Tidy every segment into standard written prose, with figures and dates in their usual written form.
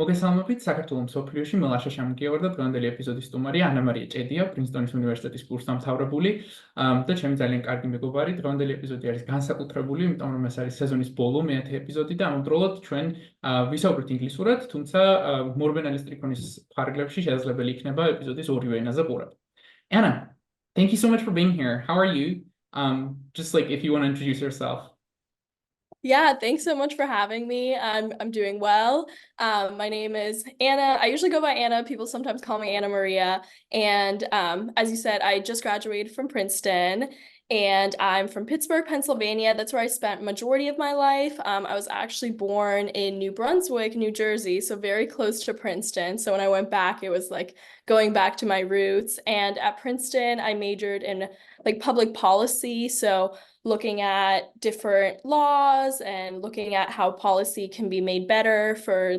მოგესალმებით საქართველოს მსოფლიოში მე ლაშა შამუგია ვარ და დღევანდელი ეპიზოდის სტუმარია ანა-მარია ჭედია, პრინსტონის უნივერსიტეტის კურსდამთავრებული და ჩემი ძალიან კარგი მეგობარი. დღევანდელი ეპიზოდი არის განსაკუთრებული, იმიტომ რომ ეს არის სეზონის ბოლო, მე-10 ეპიზოდი და ამავდროულად ჩვენ ვისაუბრებთ ინგლისურად, თუმცა მორბენალის ტრიქონის ფარგლებში შესაძლებელი იქნება ეპიზოდის ორივე ენაზე ყურება. Anna, thank you so much for being here. How are you? Just like if you want to introduce yourself. Yeah, thanks so much for having me. I'm doing well. My name is Anna. I usually go by Anna. People sometimes call me Anna-Maria. And as you said, I just graduated from Princeton and I'm from Pittsburgh, Pennsylvania. That's where I spent majority of my life. I was actually born in New Brunswick, New Jersey, so very close to Princeton. So when I went back, it was like going back to my roots. And at Princeton, I majored in like public policy. So looking at different laws and looking at how policy can be made better for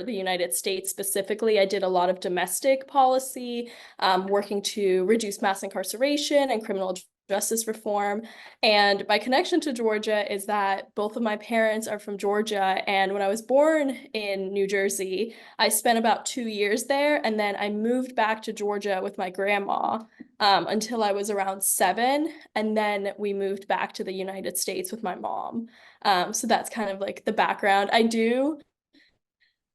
the United States specifically. I did a lot of domestic policy, working to reduce mass incarceration and criminal justice reform. And my connection to Georgia is that both of my parents are from Georgia. And when I was born in New Jersey, I spent about 2 years there. And then I moved back to Georgia with my grandma until I was around 7. And then we moved back to the United States with my mom. So that's kind of like the background.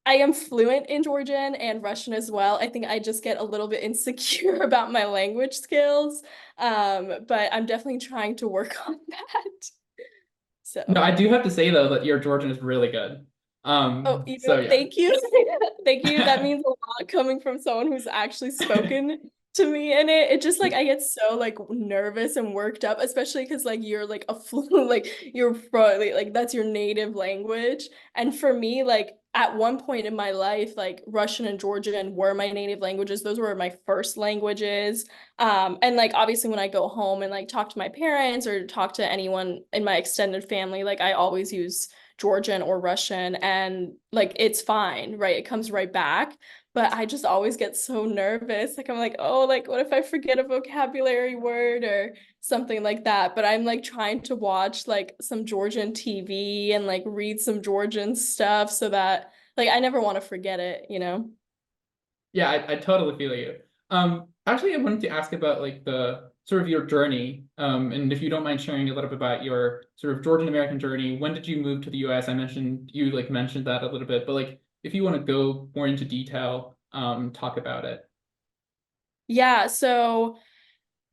I am fluent in Georgian and Russian as well. I think I just get a little bit insecure about my language skills, but I'm definitely trying to work on that. So No, I do have to say though that your Georgian is really good. yeah. Thank you. Thank you. That means a lot coming from someone who's actually spoken to me in it. It just like I get so like nervous and worked up, especially because like you're like a fluent, like you're like that's your native language. And for me, like at one point in my life, like Russian and Georgian were my native languages. Those were my first languages. And like obviously when I go home and like talk to my parents or talk to anyone in my extended family, like I always use Georgian or Russian and like it's fine, right? It comes right back. But I just always get so nervous. Like I'm like, oh, like what if I forget a vocabulary word or something like that? But I'm like trying to watch like some Georgian TV and like read some Georgian stuff so that like I never want to forget it, you know? Yeah, I totally feel you. Actually, I wanted to ask about like the sort of your journey, and if you don't mind sharing a little bit about your sort of Georgian-American journey. When did you move to the US? I mentioned you like mentioned that a little bit, but like if you want to go more into detail, talk about it. Yeah, so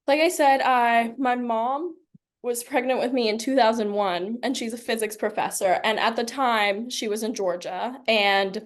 like I said, my mom was pregnant with me in 2001 and she's a physics professor. And at the time she was in Georgia and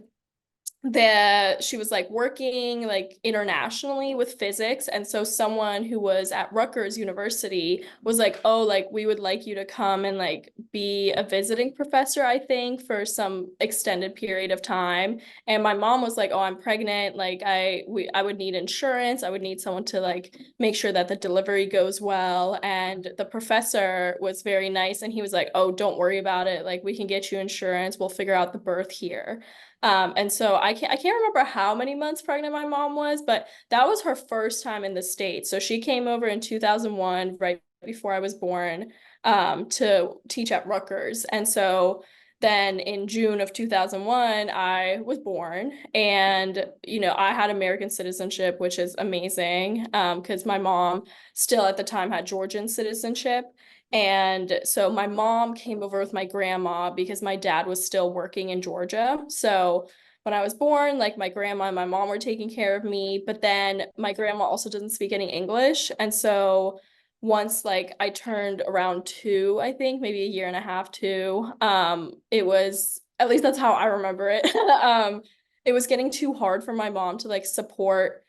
she was like working like internationally with physics. And so someone who was at Rutgers University was like, oh, like we would like you to come and like be a visiting professor, I think, for some extended period of time. And my mom was like, oh, I'm pregnant. Like I would need insurance. I would need someone to like make sure that the delivery goes well. And the professor was very nice. And he was like, oh, don't worry about it. Like we can get you insurance. We'll figure out the birth here. And so I can't remember how many months pregnant my mom was, but that was her first time in the States. So she came over in 2001, right before I was born, to teach at Rutgers. And so then in June of 2001, I was born and, you know, I had American citizenship, which is amazing, because my mom still at the time had Georgian citizenship. And so my mom came over with my grandma because my dad was still working in Georgia. So when I was born, like my grandma and my mom were taking care of me, but then my grandma also doesn't speak any English. And so once like I turned around 2, I think maybe a year and a half, 2, it was, at least that's how I remember it. It was getting too hard for my mom to like support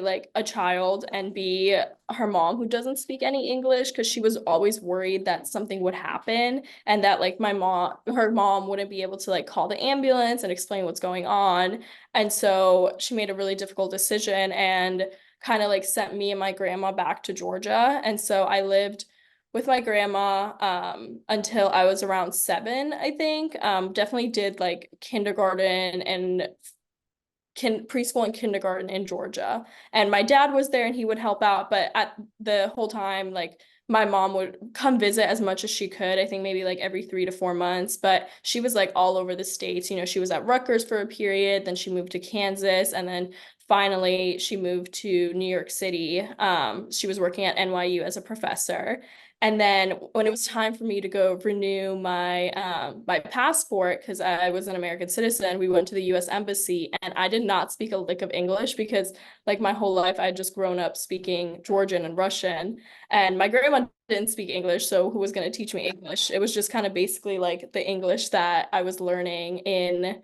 like a child and B, her mom who doesn't speak any English because she was always worried that something would happen and that like her mom wouldn't be able to like call the ambulance and explain what's going on. And so she made a really difficult decision and kind of like sent me and my grandma back to Georgia. And so I lived with my grandma until I was around 7, I think. Definitely did like kindergarten and preschool and kindergarten in Georgia. And my dad was there and he would help out, but at the whole time, like my mom would come visit as much as she could. I think maybe like every 3 to 4 months, but she was like all over the States. You know, she was at Rutgers for a period, then she moved to Kansas, and then finally she moved to New York City. She was working at NYU as a professor. And then when it was time for me to go renew my passport, because I was an American citizen, we went to the US Embassy, and I did not speak a lick of English because like my whole life I had just grown up speaking Georgian and Russian, and my grandma didn't speak English, so who was going to teach me English? It was just kind of basically like the English that I was learning in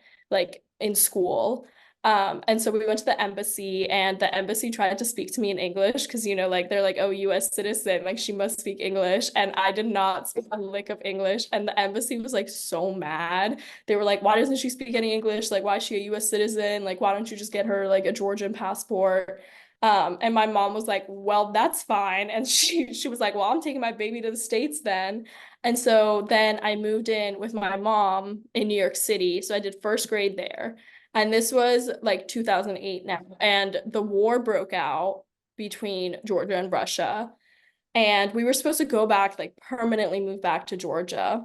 school. And so we went to the embassy, and the embassy tried to speak to me in English because, you know, like they're like, oh, US citizen, like she must speak English. And I did not speak a lick of English. And the embassy was like so mad. They were like, why doesn't she speak any English? Like, why is she a US citizen? Like, why don't you just get her like a Georgian passport? And my mom was like, well, that's fine. And she was like, well, I'm taking my baby to the States then. And so then I moved in with my mom in New York City. So I did first grade there. And this was like 2008 now. And the war broke out between Georgia and Russia. And we were supposed to go back, like permanently move back to Georgia.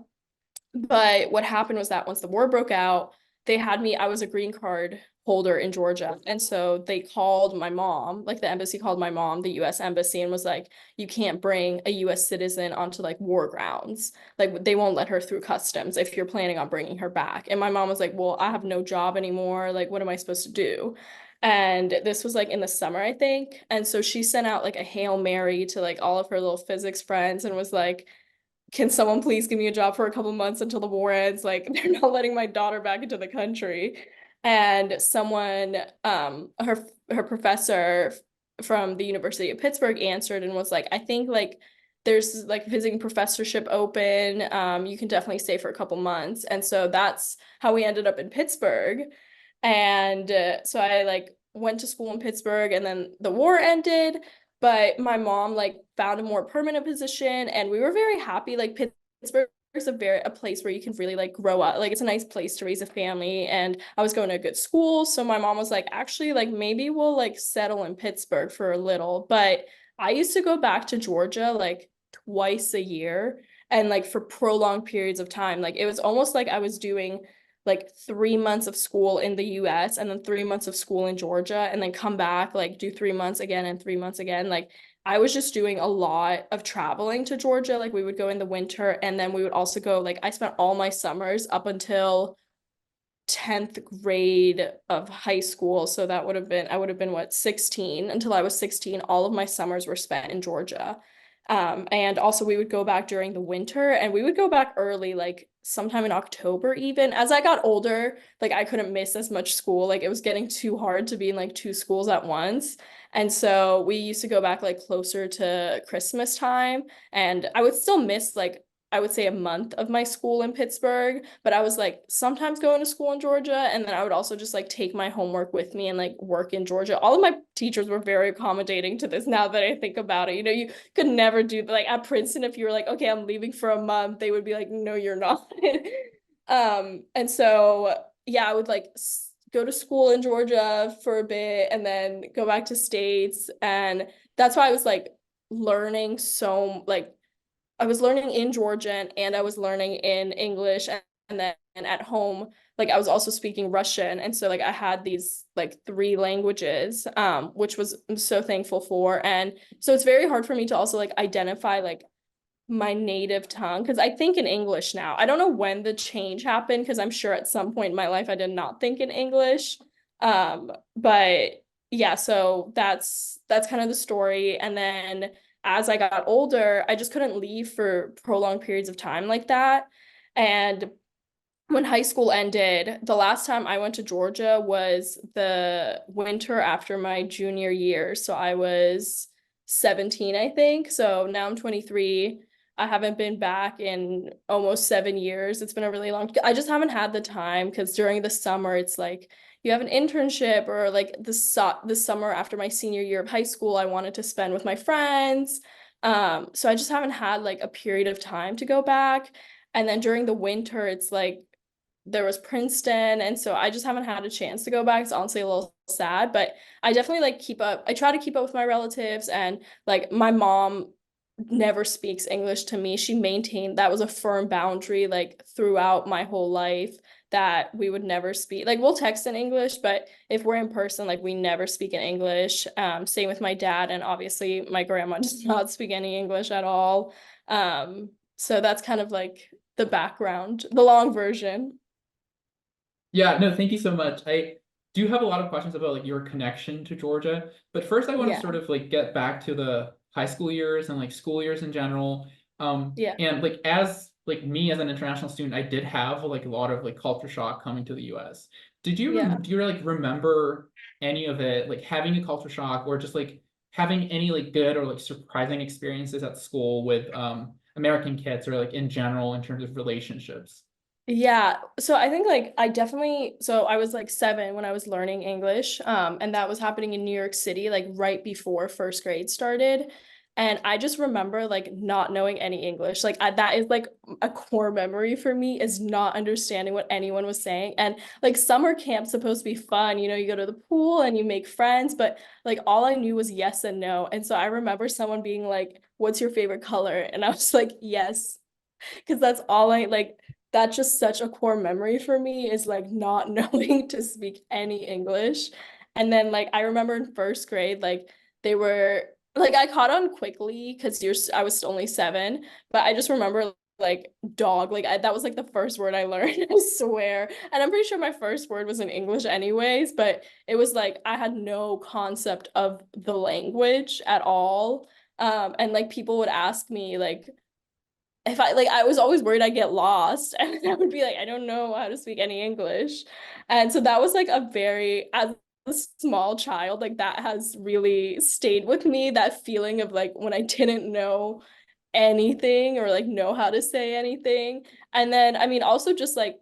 But what happened was that once the war broke out, I was a green card holder in Georgia. And so they called my mom, like the embassy called my mom, the US embassy, and was like, you can't bring a US citizen onto like war grounds. Like they won't let her through customs if you're planning on bringing her back. And my mom was like, well, I have no job anymore. Like, what am I supposed to do? And this was like in the summer, I think. And so she sent out like a Hail Mary to like all of her little physics friends and was like, can someone please give me a job for a couple months until the war ends? Like they're not letting my daughter back into the country. And someone, her professor from the University of Pittsburgh answered and was like, I think like there's like visiting professorship open. You can definitely stay for a couple months. And so that's how we ended up in Pittsburgh. And so I like went to school in Pittsburgh, and then the war ended. But my mom like found a more permanent position, and we were very happy. Like Pittsburgh is a place where you can really like grow up. Like it's a nice place to raise a family, and I was going to a good school. So my mom was like, actually, like maybe we'll like settle in Pittsburgh for a little. But I used to go back to Georgia like twice a year, and like for prolonged periods of time. Like it was almost like I was doing like 3 months of school in the US and then 3 months of school in Georgia, and then come back, like do 3 months again and 3 months again. Like I was just doing a lot of traveling to Georgia. Like we would go in the winter, and then we would also go, like I spent all my summers up until 10th grade of high school. So I would have been what, 16, until I was 16. All of my summers were spent in Georgia. And also we would go back during the winter, and we would go back early, like sometime in October even. As I got older, like I couldn't miss as much school. Like it was getting too hard to be in like two schools at once. And so we used to go back like closer to Christmas time, and I would still miss like I would say a month of my school in Pittsburgh, but I was like sometimes going to school in Georgia, and then I would also just like take my homework with me and like work in Georgia. All of my teachers were very accommodating to this now that I think about it. You know, you could never do like at Princeton, if you were like, okay, I'm leaving for a month, they would be like, no, you're not. And so yeah, I would like go to school in Georgia for a bit and then go back to States. And that's why I was like learning so like I was learning in Georgian and I was learning in English, and then at home, like I was also speaking Russian. And so like I had these like three languages, which I'm so thankful for. And so it's very hard for me to also like identify like my native tongue, because I think in English now. I don't know when the change happened, because I'm sure at some point in my life I did not think in English. But yeah, so that's kind of the story. And then as I got older, I just couldn't leave for prolonged periods of time like that. And when high school ended, the last time I went to Georgia was the winter after my junior year. So I was 17, I think. So now I'm 23. I haven't been back in almost 7 years. It's been a really long, I just haven't had the time, because during the summer, it's like, you have an internship, or like the summer after my senior year of high school, I wanted to spend with my friends. So I just haven't had like a period of time to go back. And then during the winter, it's like there was Princeton. And so I just haven't had a chance to go back. It's honestly a little sad, but I definitely like I try to keep up with my relatives, and like my mom never speaks English to me. She maintained that was a firm boundary like throughout my whole life, that we would never speak, like we'll text in English, but if we're in person, like we never speak in English. Same with my dad, and obviously my grandma does not speak any English at all. So that's kind of like the background, the long version. Yeah, no, thank you so much. I do have a lot of questions about like your connection to Georgia, but first I want to Yeah. sort of like get back to the high school years and like school years in general. Yeah. And like as like me as an international student, I did have like a lot of like culture shock coming to the US. Yeah. Do you like remember any of it, like having a culture shock or just like having any like good or like surprising experiences at school with American kids or like in general in terms of relationships? Yeah, so I think like I definitely, so I was like 7 when I was learning English, and that was happening in New York City, like right before first grade started. And I just remember like not knowing any English. Like that is like a core memory for me, is not understanding what anyone was saying. And like summer camp's supposed to be fun, you know, you go to the pool and you make friends, but like all I knew was yes and no. And so I remember someone being like, "What's your favorite color?" And I was like, "Yes." Because that's all I like, that's just such a core memory for me, is like not knowing to speak any English. And then like I remember in first grade, like they were like, I caught on quickly because I was only 7, but I just remember like dog, like that was like the first word I learned, I swear. And I'm pretty sure my first word was in English anyways, but it was like I had no concept of the language at all. And like people would ask me like, if I like, I was always worried I'd get lost, and I would be like, I don't know how to speak any English. And so that was like a very, as a small child, like that has really stayed with me, that feeling of like when I didn't know anything or like know how to say anything. And then I mean also just like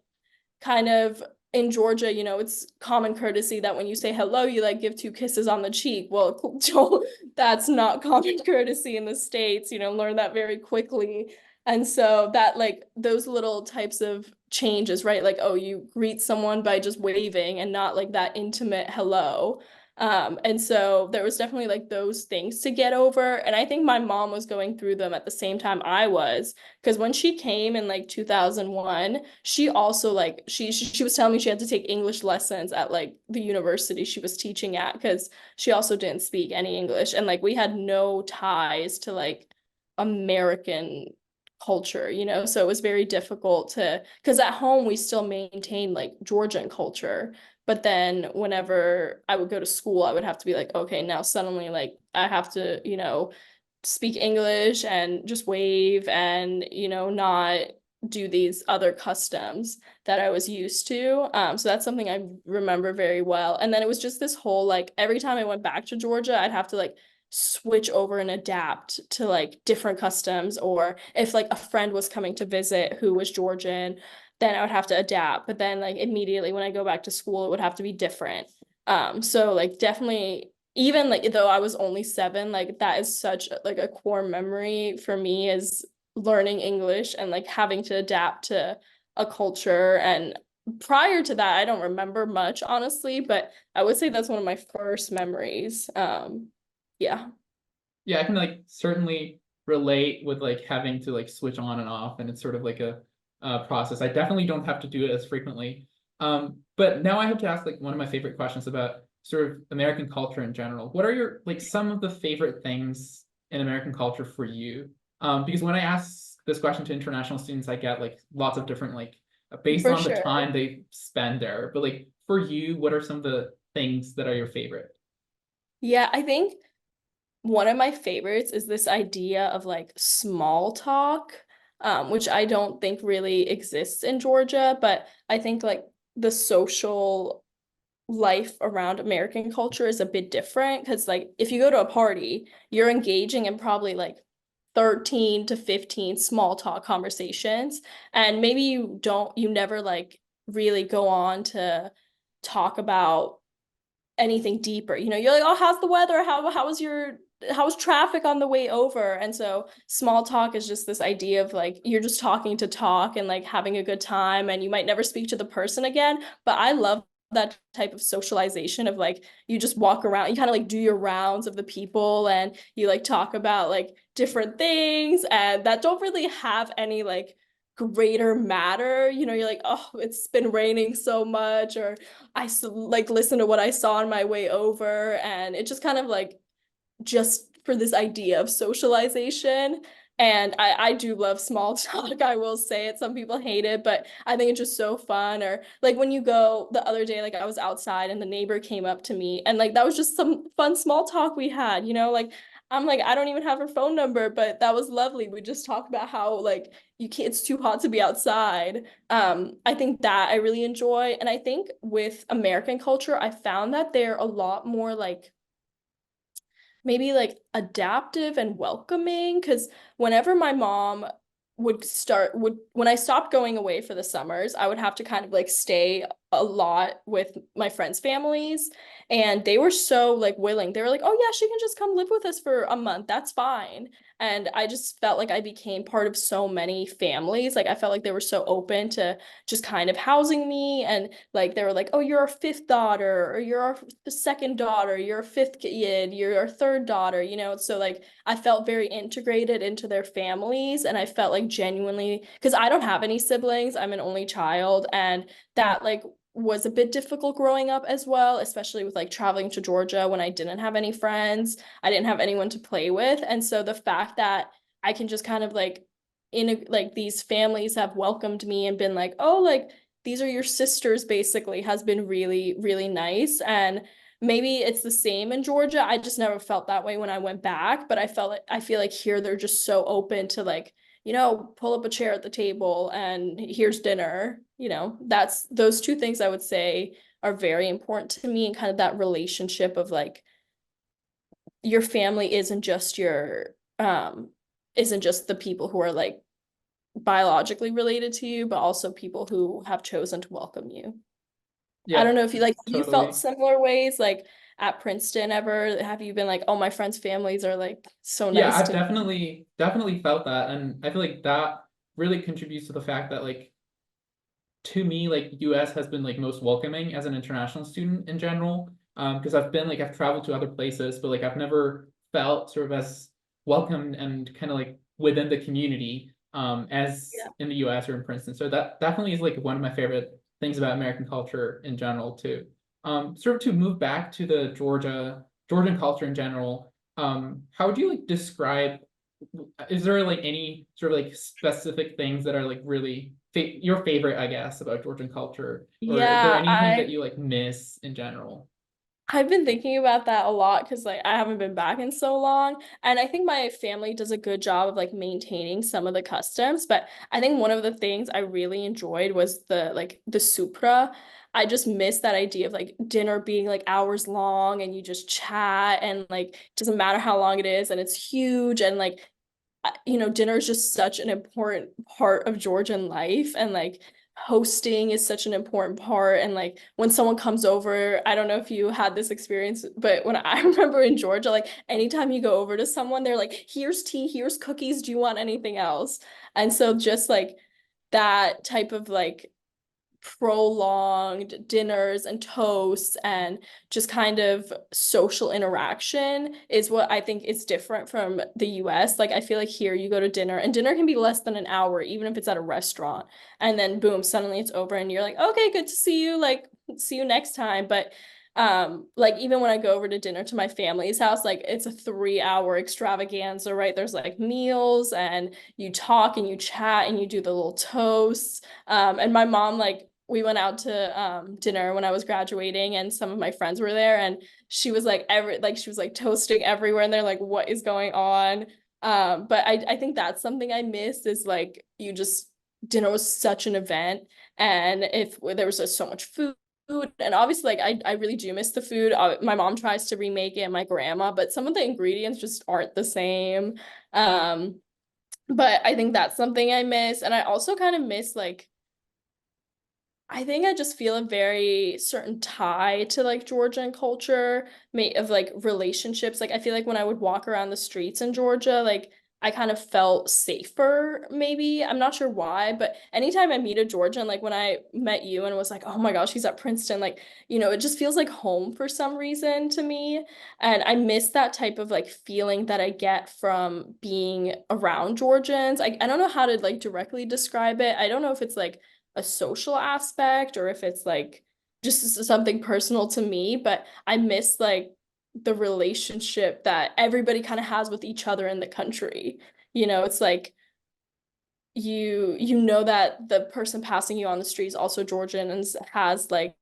kind of in Georgia, you know, it's common courtesy that when you say hello, you like give 2 kisses on the cheek. Well, that's not common courtesy in the States, you know, learn that very quickly. And so that like those little types of changes, right? Like, oh, you greet someone by just waving and not like that intimate hello. And so there was definitely like those things to get over. And I think my mom was going through them at the same time I was, because when she came in like 2001, she also like she was telling me she had to take English lessons at like the university she was teaching at, because she also didn't speak any English, and like we had no ties to like American culture, you know, so it was very difficult to, because at home we still maintained like Georgian culture, but then whenever I would go to school I would have to be like, okay, now suddenly like I have to, you know, speak English and just wave and, you know, not do these other customs that I was used to. So that's something I remember very well. And then it was just this whole like every time I went back to Georgia, I'd have to like switch over and adapt to like different customs, or if like a friend was coming to visit who was Georgian, then I would have to adapt. But then like immediately when I go back to school, it would have to be different. So like definitely, even like though I was only 7, like that is such like a core memory for me, is learning English and like having to adapt to a culture. And prior to that, I don't remember much, honestly, but I would say that's one of my first memories. Yeah. Yeah, I can like certainly relate with like having to like switch on and off, and it's sort of like a process. I definitely don't have to do it as frequently. But now I have to ask like one of my favorite questions about sort of American culture in general. What are your like some of the favorite things in American culture for you? Because when I ask this question to international students, I get like lots of different like based For on the sure. time they spend there. But like for you, what are some of the things that are your favorite? Yeah, I think one of my favorites is this idea of like small talk, which I don't think really exists in Georgia, but I think like the social life around American culture is a bit different, because like if you go to a party, you're engaging in probably like 13 to 15 small talk conversations, and maybe you never like really go on to talk about anything deeper. You know, you're like, oh, how's the weather? How was traffic on the way over? And so small talk is just this idea of like you're just talking to talk and like having a good time, and you might never speak to the person again. But I love that type of socialization of like you just walk around, you kind of like do your rounds of the people and you like talk about like different things and that don't really have any like greater matter. You know, you're like, oh, it's been raining so much, or like listen to what I saw on my way over, and it just kind of like just for this idea of socialization. And I do love small talk, I will say it. Some people hate it, but I think it's just so fun. Or like when you go the other day, like I was outside and the neighbor came up to me and like that was just some fun small talk we had, you know, like I'm like, I don't even have her phone number, but that was lovely. We just talked about how like you can't, it's too hot to be outside. I think that I really enjoy. And I think with American culture, I found that they're a lot more like maybe like adaptive and welcoming, because whenever my mom when I stopped going away for the summers, I would have to kind of like stay a lot with my friends' families, and they were so like willing. They were like, oh yeah, she can just come live with us for a month, that's fine. And I just felt like I became part of so many families. Like I felt like they were so open to just kind of housing me, and like they were like, oh, you're our fifth daughter, or you're our second daughter, you're a fifth kid, you're our third daughter, you know. So like I felt very integrated into their families, and I felt like genuinely, because I don't have any siblings, I'm an only child, and that like was a bit difficult growing up as well, especially with like traveling to Georgia when I didn't have any friends, I didn't have anyone to play with. And so the fact that I can just kind of like like these families have welcomed me and been like, oh, like these are your sisters basically, has been really, really nice. And maybe it's the same in Georgia. I just never felt that way when I went back, but I feel like here they're just so open to like, you know, pull up a chair at the table and here's dinner. You know, that's those two things I would say are very important to me, and kind of that relationship of like your family isn't just the people who are like biologically related to you, but also people who have chosen to welcome you. I don't know if you like, you felt similar ways like at Princeton ever? Have you been like, oh, my friends' families are like so nice? Yeah, I've definitely felt that. And I feel like that really contributes to the fact that like, to me, like US has been like most welcoming as an international student in general. Because I've traveled to other places, but like I've never felt sort of as welcomed and kind of like within the community as in the US or in Princeton. So that definitely is like one of my favorite things about American culture in general too. Sort of to move back to the Georgian culture in general, how would you like describe, is there like any sort of like specific things that are like really your favorite, I guess, about Georgian culture? Or is there anything that you like miss in general? I've been thinking about that a lot because like I haven't been back in so long. And I think my family does a good job of like maintaining some of the customs. But I think one of the things I really enjoyed was the supra. I just miss that idea of like dinner being like hours long and you just chat, and like it doesn't matter how long it is and it's huge, and like you know, dinner is just such an important part of Georgian life, and like hosting is such an important part. And like when someone comes over, I don't know if you had this experience, but when I remember in Georgia, like anytime you go over to someone, they're like, here's tea, here's cookies, do you want anything else? And so just like that type of like prolonged dinners and toasts and just kind of social interaction is what I think is different from the US. Like I feel like here you go to dinner and dinner can be less than an hour, even if it's at a restaurant. And then boom, suddenly it's over and you're like, okay, good to see you. Like, see you next time. But like even when I go over to dinner to my family's house, like it's a 3-hour extravaganza, right? There's like meals and you talk and you chat and you do the little toasts. And my mom, like, we went out to dinner when I was graduating, and some of my friends were there, and she was like she was like toasting everywhere, and they're like, what is going on? But I think that's something I missed, is like dinner was such an event, and if there was just so much food. And obviously, like I really do miss the food. My mom tries to remake it, and my grandma, but some of the ingredients just aren't the same. But I think that's something I miss. And I also kind of miss like, I think I just feel a very certain tie to like Georgian culture, of like relationships. Like I feel like when I would walk around the streets in Georgia, like I kind of felt safer, maybe. I'm not sure why, but anytime I meet a Georgian, like when I met you and was like, oh my gosh, he's at Princeton, like, you know, it just feels like home for some reason to me. And I miss that type of like feeling that I get from being around Georgians. I don't know how to like directly describe it. I don't know if it's like a social aspect or if it's like just something personal to me, but I miss like the relationship that everybody kind of has with each other in the country. You know, it's like you know that the person passing you on the street is also Georgian and has like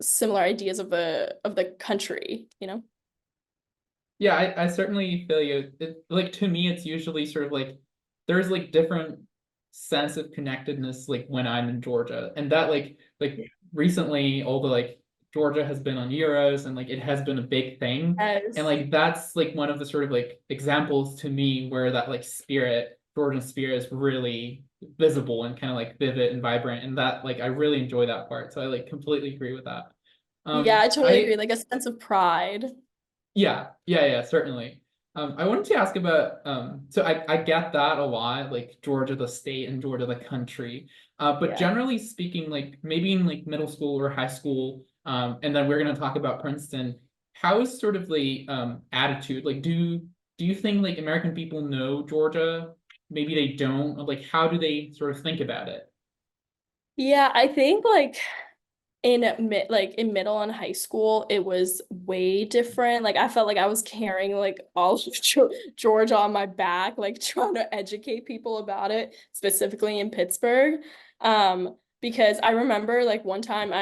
similar ideas of the country, you know? Yeah, I certainly feel you. Like to me, it's usually sort of like there's like different sense of connectedness like when I'm in Georgia. And that like recently all the like Georgia has been on Euros and like it has been a big thing. Yes. And like that's like one of the sort of like examples to me where that like spirit, Georgian spirit is really visible and kind of like vivid and vibrant. And that like I really enjoy that part. So I like completely agree with that. Yeah, I totally agree. I Like a sense of pride. yeah, certainly. I wanted to ask about so I get that a lot, like Georgia the state and Georgia the country. But Yeah. generally speaking, like maybe in like middle school or high school, and then we're gonna talk about Princeton, how is sort of the attitude? Like do you think like American people know Georgia? Maybe they don't, or like how do they sort of think about it? Yeah, I think like in middle and high school, it was way different. Like I felt like I was carrying like all of Georgia on my back, like trying to educate people about it, specifically in Pittsburgh. Because I remember like one time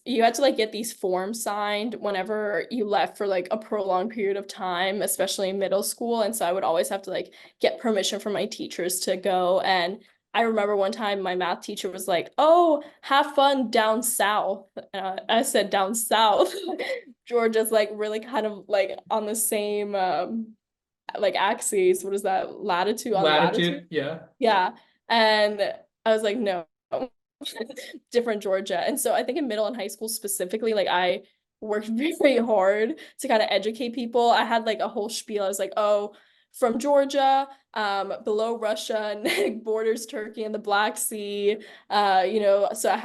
you had to like get these forms signed whenever you left for like a prolonged period of time, especially in middle school. And so I would always have to like get permission from my teachers to go. And I remember one time my math teacher was like, "Oh, have fun down south." I said down south. Georgia's like really kind of like on the same like axes. What is that? Latitude on latitude? Latitude, yeah. Yeah. And I was like, no, different Georgia. And so I think in middle and high school specifically, like I worked very hard to kind of educate people. I had like a whole spiel. I was like, oh, from Georgia, below Russia, and borders Turkey and the Black Sea. You know, so I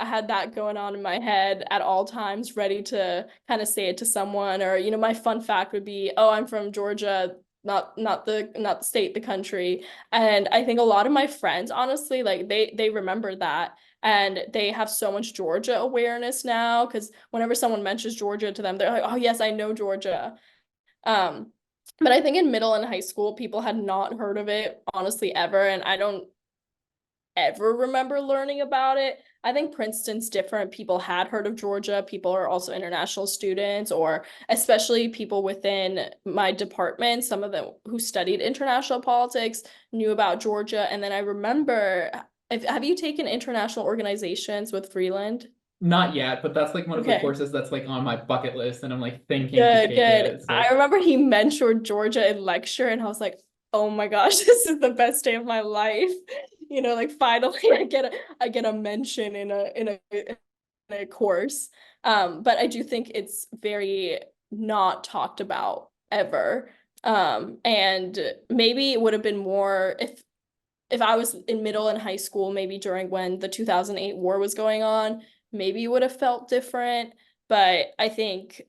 had that going on in my head at all times, ready to kind of say it to someone. Or, you know, my fun fact would be, oh, I'm from Georgia, not the state, the country. And I think a lot of my friends, honestly, like they remember that. And they have so much Georgia awareness now because whenever someone mentions Georgia to them, they're like, oh yes, I know Georgia. Um, but I think in middle and high school, people had not heard of it, honestly, ever. And I don't ever remember learning about it. I think Princeton's different. People had heard of Georgia. People are also international students, or especially people within my department. Some of them who studied international politics knew about Georgia. And then I remember, have you taken international organizations with Freeland? Not yet, but that's like one of the Okay. courses that's like on my bucket list, and I'm like thinking to take Good. it. So I remember he mentored Georgia in lecture, and I was like, oh my gosh, this is the best day of my life. You know, like finally I get a mention in a course. But I do think it's very not talked about ever. And maybe it would have been more if I was in middle and high school, maybe during when the 2008 war was going on, maybe it would have felt different. But I think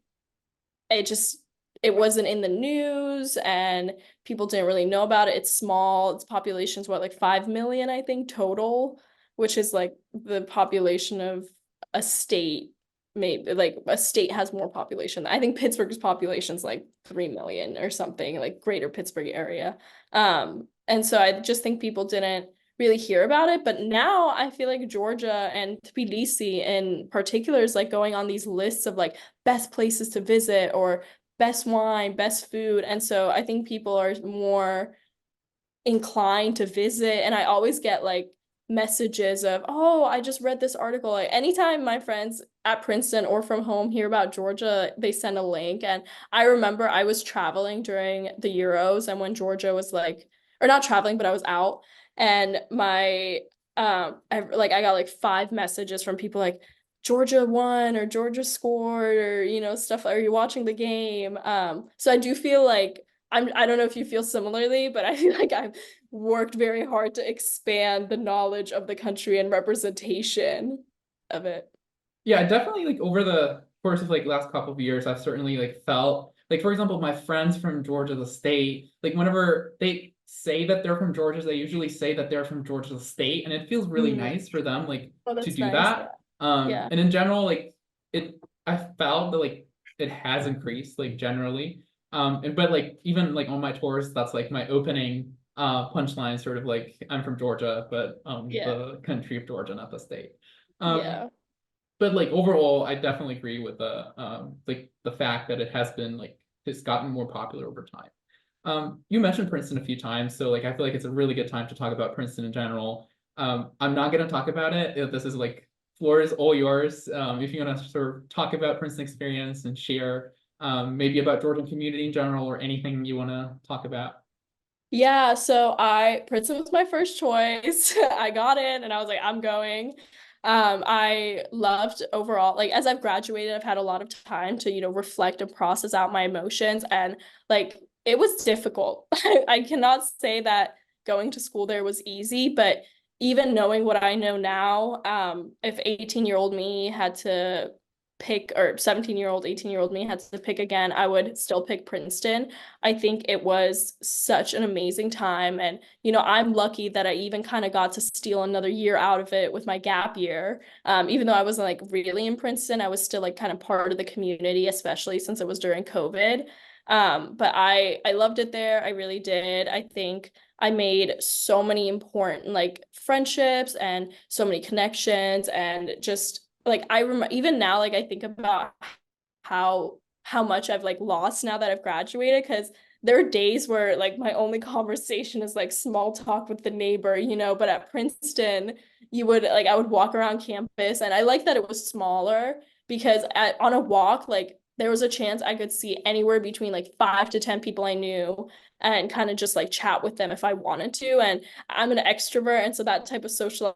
it wasn't in the news and people didn't really know about it. It's small. Its population's what, like 5 million, I think, total, which is like the population of a state. Maybe like a state has more population. I think Pittsburgh's population's like 3 million or something, like greater Pittsburgh area. And so I just think people didn't really hear about it. But now I feel like Georgia and Tbilisi in particular is like going on these lists of like best places to visit or best wine, best food. And so I think people are more inclined to visit. And I always get like messages of, oh, I just read this article. Like anytime my friends at Princeton or from home hear about Georgia, they send a link. And I remember I was traveling during the Euros and when Georgia was like, or not traveling, but I was out and I got like 5 messages from people like Georgia won or Georgia scored or, you know, stuff. Are you watching the game? So I do feel like I don't know if you feel similarly, but I feel like I've worked very hard to expand the knowledge of the country and representation of it. Yeah, definitely like over the course of like last couple of years, I've certainly like felt like, for example, my friends from Georgia, the state, like whenever they say that they're from Georgia, they usually say that they're from Georgia, the state, and it feels really nice for them like Oh, to that's do nice. that. Yeah. And in general, like I felt that like it has increased like generally. And but like even like on my tours, that's like my opening punchline, sort of like I'm from Georgia, but Yeah. the country of Georgia, not the state. Yeah. But like overall, I definitely agree with like the fact that it has been like it's gotten more popular over time. You mentioned Princeton a few times, so like I feel like it's a really good time to talk about Princeton in general. I'm not gonna talk about it. This is like floor is all yours. If you want to sort of talk about Princeton experience and share maybe about Georgian community in general or anything you want to talk about. Yeah, so Princeton was my first choice. I got in and I was like, I'm going. I loved overall, like as I've graduated, I've had a lot of time to, reflect and process out my emotions. And like it was difficult. I cannot say that going to school there was easy, but even knowing what I know now, if 18-year-old me had to pick, or 17-year-old, 18-year-old me had to pick again, I would still pick Princeton. I think it was such an amazing time. And, I'm lucky that I even kind of got to steal another year out of it with my gap year. Even though I wasn't like really in Princeton, I was still like kind of part of the community, especially since it was during COVID. But I loved it there. I really did. I think I made so many important like friendships and so many connections, and just like I remember even now, like I think about how much I've like lost now that I've graduated, because there are days where like my only conversation is like small talk with the neighbor, but at Princeton, I would walk around campus, and I like that it was smaller, because on a walk, like there was a chance I could see anywhere between like 5 to 10 people I knew and kind of just like chat with them if I wanted to. And I'm an extrovert, and so that type of socialization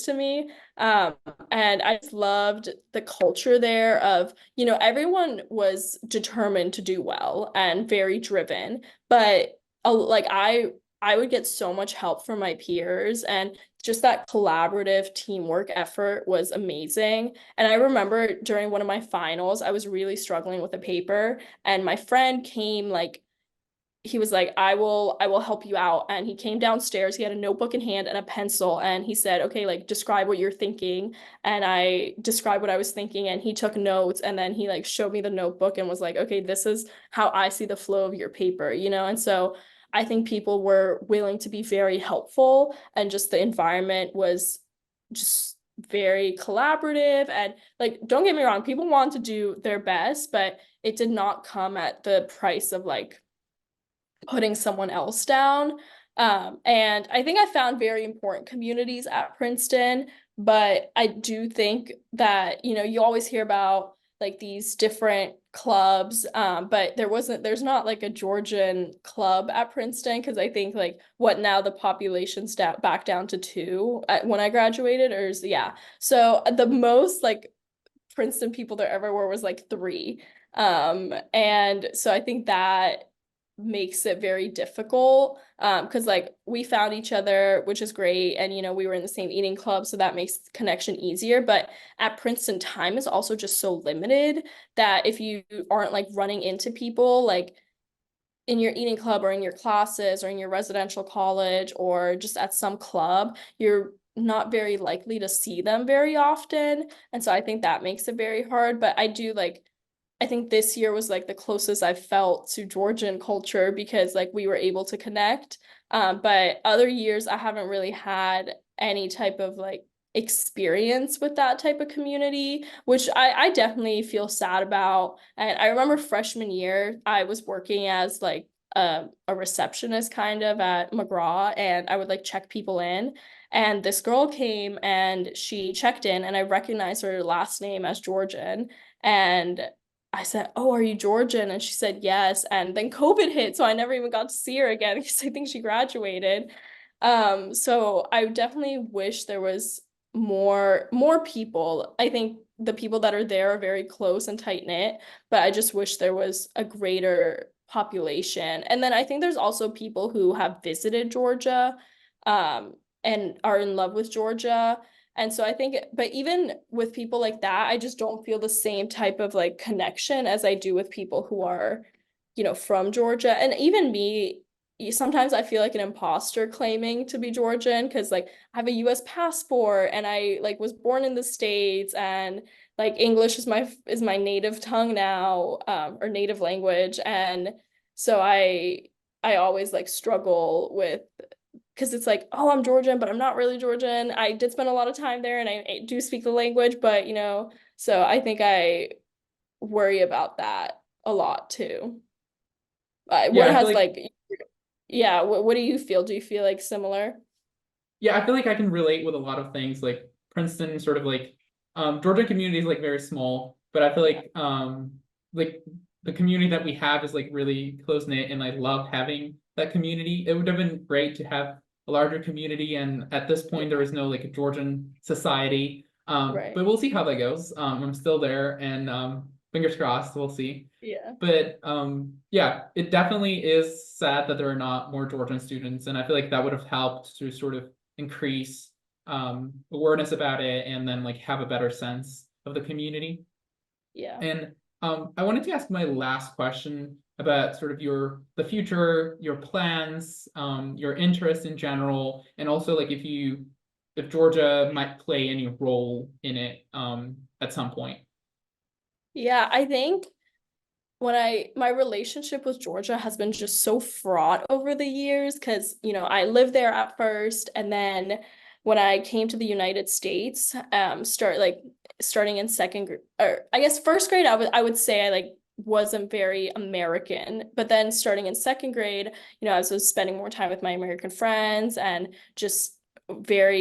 to me. And I just loved the culture there of, everyone was determined to do well and very driven, but like I would get so much help from my peers, and just that collaborative teamwork effort was amazing. And I remember during one of my finals, I was really struggling with a paper, and my friend came like he was like, I will help you out. And he came downstairs, he had a notebook in hand and a pencil, and he said, okay, like describe what you're thinking. And I described what I was thinking, and he took notes, and then he like showed me the notebook and was like, okay, this is how I see the flow of your paper, And so I think people were willing to be very helpful, and just the environment was just very collaborative. And like, don't get me wrong, people want to do their best, but it did not come at the price of like putting someone else down. And I think I found very important communities at Princeton, but I do think that, you always hear about like these different clubs, but there's not like a Georgian club at Princeton, because I think like what now the population's back down to 2 when I graduated, yeah. So the most like Princeton people there ever were was like 3. And so I think that makes it very difficult, because like we found each other, which is great, and we were in the same eating club, so that makes connection easier. But at Princeton, time is also just so limited that if you aren't like running into people like in your eating club or in your classes or in your residential college or just at some club, you're not very likely to see them very often. And so I think that makes it very hard. But I think this year was like the closest I've felt to Georgian culture, because like we were able to connect. But other years I haven't really had any type of like experience with that type of community, which I definitely feel sad about. And I remember freshman year, I was working as like a receptionist kind of at McGraw, and I would like check people in. And this girl came and she checked in, and I recognized her last name as Georgian. And I said, "Oh, are you Georgian?" And she said, "Yes." And then COVID hit, so I never even got to see her again because I think she graduated. So I definitely wish there was more people. I think the people that are there are very close and tight knit, but I just wish there was a greater population. And then I think there's also people who have visited Georgia and are in love with Georgia. And so I think, but even with people like that, I just don't feel the same type of like connection as I do with people who are, from Georgia. And even me, sometimes I feel like an imposter claiming to be Georgian because like I have a US passport and I like was born in the States and like English is my native tongue now, or native language. And so I always like struggle with, because it's like, oh, I'm Georgian, but I'm not really Georgian. I did spend a lot of time there and I do speak the language, but so I think I worry about that a lot too. Yeah, What I feel has like like, yeah, what do you feel? Do you feel like similar? yeah, I feel like I can relate with a lot of things. Like Princeton, sort of like Georgian community is like very small, but I feel like the community that we have is like really close knit, and I love having that community. It would have been great to have a larger community, and at this point there is no like a Georgian society. Right. But we'll see how that goes. I'm still there, and fingers crossed, we'll see. Yeah. But yeah, it definitely is sad that there are not more Georgian students, and I feel like that would have helped to sort of increase awareness about it, and then like have a better sense of the community. Yeah. And I wanted to ask my last question about sort of the future, your plans, your interest in general, and also like if Georgia might play any role in it at some point. Yeah, I think my relationship with Georgia has been just so fraught over the years because, I lived there at first, and then when I came to the United States, starting in or I guess first grade, I would say I like wasn't very American, but then starting in second grade, I was spending more time with my American friends and just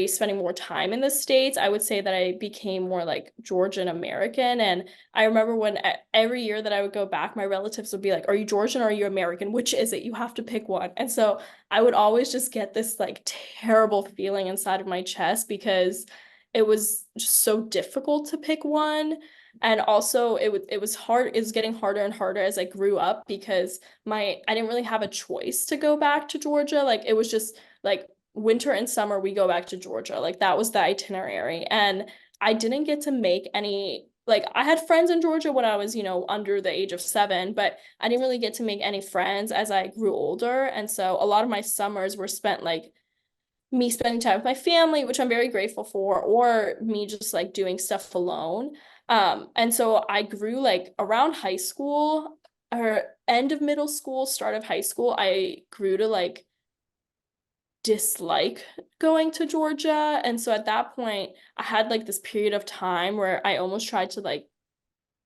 spending more time in the States. I would say that I became more like Georgian American. And I remember when every year that I would go back, my relatives would be like, are you Georgian or are you American? Which is it? You have to pick one. And so I would always just get this like terrible feeling inside of my chest because it was just so difficult to pick one. And also it was hard, it was getting harder and harder as I grew up because I didn't really have a choice to go back to Georgia. Like it was just like winter and summer we go back to Georgia. Like that was the itinerary. And I didn't get to make any, like I had friends in Georgia when I was, under the age of 7, but I didn't really get to make any friends as I grew older. And so a lot of my summers were spent like me spending time with my family, which I'm very grateful for, or me just like doing stuff alone. And so I grew like around high school or end of middle school, start of high school, I grew to like dislike going to Georgia. And so at that point, I had like this period of time where I almost tried to like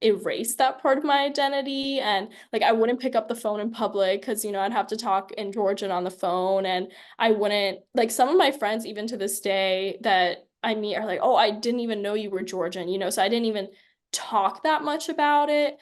erase that part of my identity. And like I wouldn't pick up the phone in public because, I'd have to talk in Georgian on the phone. And I wouldn't, like some of my friends, even to this day that I meet are like, oh, I didn't even know you were Georgian, so I didn't even talk that much about it.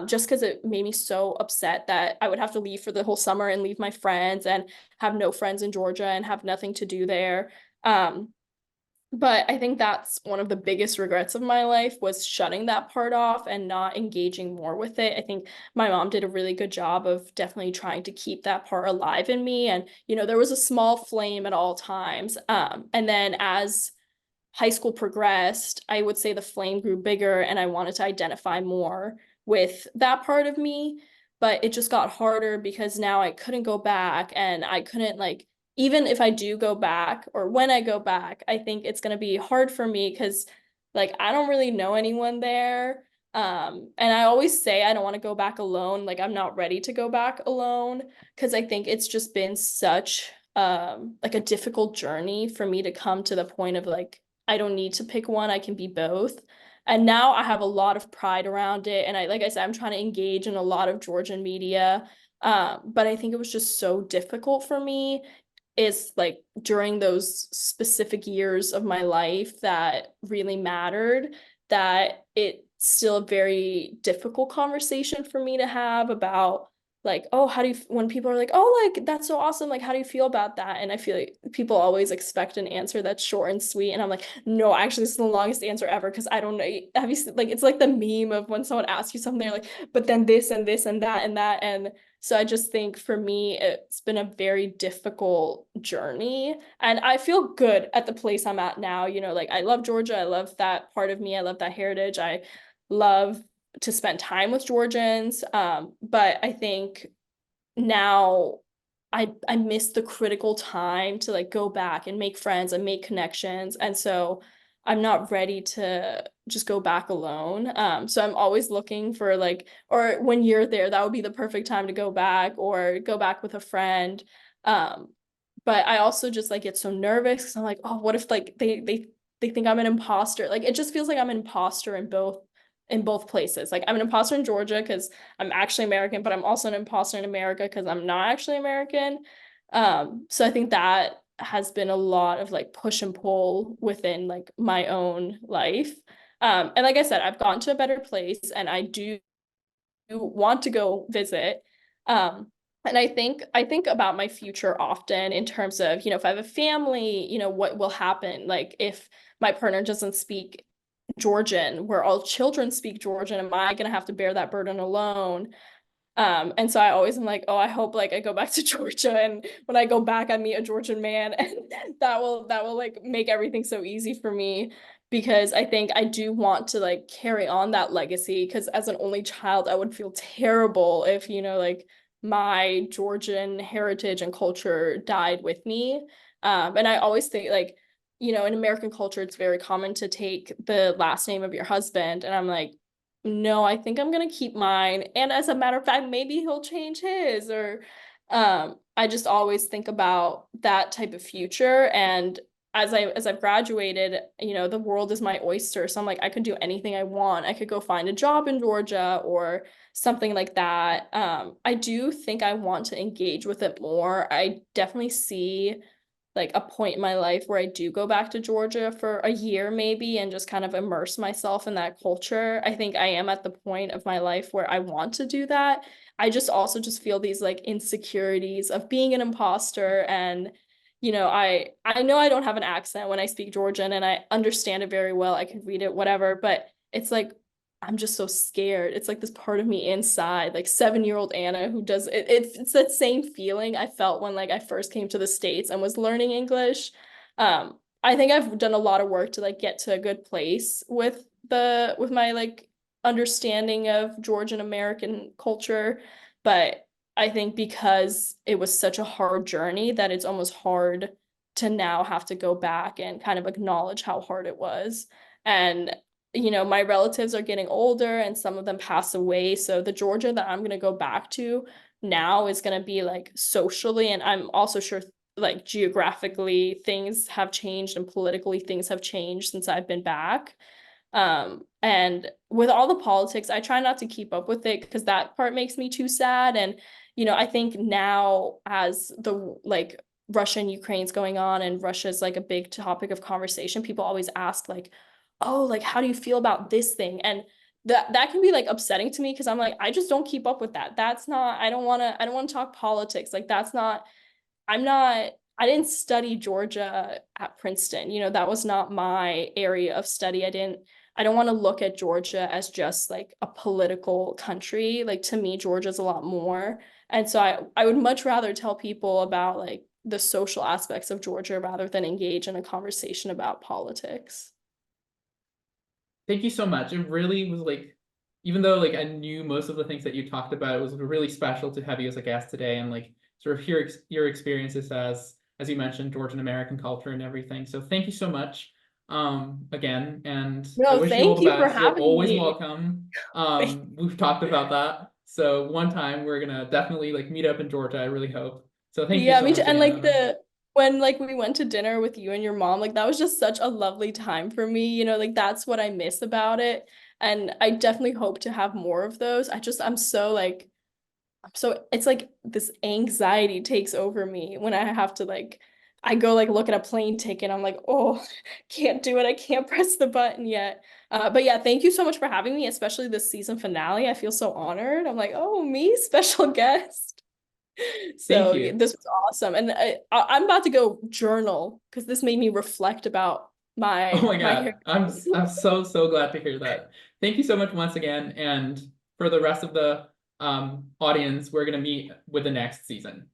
Just because it made me so upset that I would have to leave for the whole summer and leave my friends and have no friends in Georgia and have nothing to do there. But I think that's one of the biggest regrets of my life was shutting that part off and not engaging more with it. I think my mom did a really good job of definitely trying to keep that part alive in me. And, there was a small flame at all times. And then as high school progressed, I would say the flame grew bigger and I wanted to identify more with that part of me, but it just got harder because now I couldn't go back and I couldn't like, even if I do go back or when I go back, I think it's going to be hard for me because like I don't really know anyone there. And I always say I don't want to go back alone. Like I'm not ready to go back alone because I think it's just been such like a difficult journey for me to come to the point of like I don't need to pick one, I can be both. And now I have a lot of pride around it. And like I said, I'm trying to engage in a lot of Georgian media. But I think it was just so difficult for me is like during those specific years of my life that really mattered, that it's still a very difficult conversation for me to have about like, oh, how do you, when people are like, oh, like, that's so awesome. Like, how do you feel about that? And I feel like people always expect an answer that's short and sweet. And I'm like, no, actually, this is the longest answer ever. Cause I don't know. Have you like, it's like the meme of when someone asks you something, they're like, but then this and this and that and that. And so I just think for me, it's been a very difficult journey. And I feel good at the place I'm at now. You know, like I love Georgia. I love that part of me. I love that heritage. I love to spend time with Georgians. But I think now I miss the critical time to like go back and make friends and make connections. And so I'm not ready to just go back alone. So I'm always looking for like, or when you're there, that would be the perfect time to go back or go back with a friend. But I also just like get so nervous because I'm like, oh, what if like they think I'm an imposter? Like it just feels like I'm an imposter in both places. Like I'm an imposter in Georgia because I'm actually American, but I'm also an imposter in America because I'm not actually American. So I think that has been a lot of like push and pull within like my own life. And like I said, I've gotten to a better place and I do want to go visit. And I think about my future often in terms of, you know, if I have a family, you know, what will happen? Like if my partner doesn't speak Georgian, where all children speak Georgian, am I gonna have to bear that burden alone? And so I always am like, oh, I hope like I go back to Georgia and when I go back I meet a Georgian man and that will like make everything so easy for me because I think I do want to like carry on that legacy because as an only child I would feel terrible if, you know, like my Georgian heritage and culture died with me. And I always think like, you know, in American culture, it's very common to take the last name of your husband. And I'm like, no, I think I'm gonna keep mine. And as a matter of fact, maybe he'll change his or I just always think about that type of future. And as I've graduated, you know, the world is my oyster. So I'm like, I could do anything I want. I could go find a job in Georgia or something like that. I do think I want to engage with it more. I definitely see like a point in my life where I do go back to Georgia for a year maybe and just kind of immerse myself in that culture. I think I am at the point of my life where I want to do that. I just also just feel these like insecurities of being an imposter and you know, I know I don't have an accent when I speak Georgian and I understand it very well. I can read it, whatever, but it's like I'm just so scared. It's like this part of me inside, like 7-year-old Anna who does it. It's that same feeling I felt when like I first came to the States and was learning English. I think I've done a lot of work to like get to a good place with my like understanding of Georgian American culture, but I think because it was such a hard journey that it's almost hard to now have to go back and kind of acknowledge how hard it was. And you know, my relatives are getting older and some of them pass away. So the Georgia that I'm going to go back to now is going to be like socially. And I'm also sure like geographically things have changed and politically things have changed since I've been back. And with all the politics, I try not to keep up with it because that part makes me too sad. And, you know, I think now as the like Russia and Ukraine's going on and Russia's like a big topic of conversation, people always ask like, oh, like how do you feel about this thing? And that can be like upsetting to me because I'm like, I just don't keep up with that. That's not, I don't want to talk politics. Like that's not, I'm not, I didn't study Georgia at Princeton. You know, that was not my area of study. I don't want to look at Georgia as just like a political country. Like to me, Georgia's a lot more. And so I would much rather tell people about like the social aspects of Georgia rather than engage in a conversation about politics. Thank you so much. It really was like, even though like I knew most of the things that you talked about, it was really special to have you as a guest today and like sort of hear your experiences as you mentioned, Georgian American culture and everything. So thank you so much again, and I No, wish you all thank the you for best. You're having always me. welcome. We've talked about that. So one time we're gonna definitely like meet up in Georgia, I really hope. So thank you Yeah, so me too. much, And like Anna. the when like we went to dinner with you and your mom, like that was just such a lovely time for me. You know, like that's what I miss about it. And I definitely hope to have more of those. I'm so like I'm so it's like this anxiety takes over me when I have to like I go like look at a plane ticket. I'm like, oh, can't do it. I can't press the button yet. But yeah, thank you so much for having me, especially this season finale. I feel so honored. I'm like, oh, me, special guest. So Thank you. this was awesome. And I'm about to go journal because this made me reflect about my Oh my my God. I'm so glad to hear that. Thank you so much once again. And for the rest of the audience, we're gonna meet with the next season.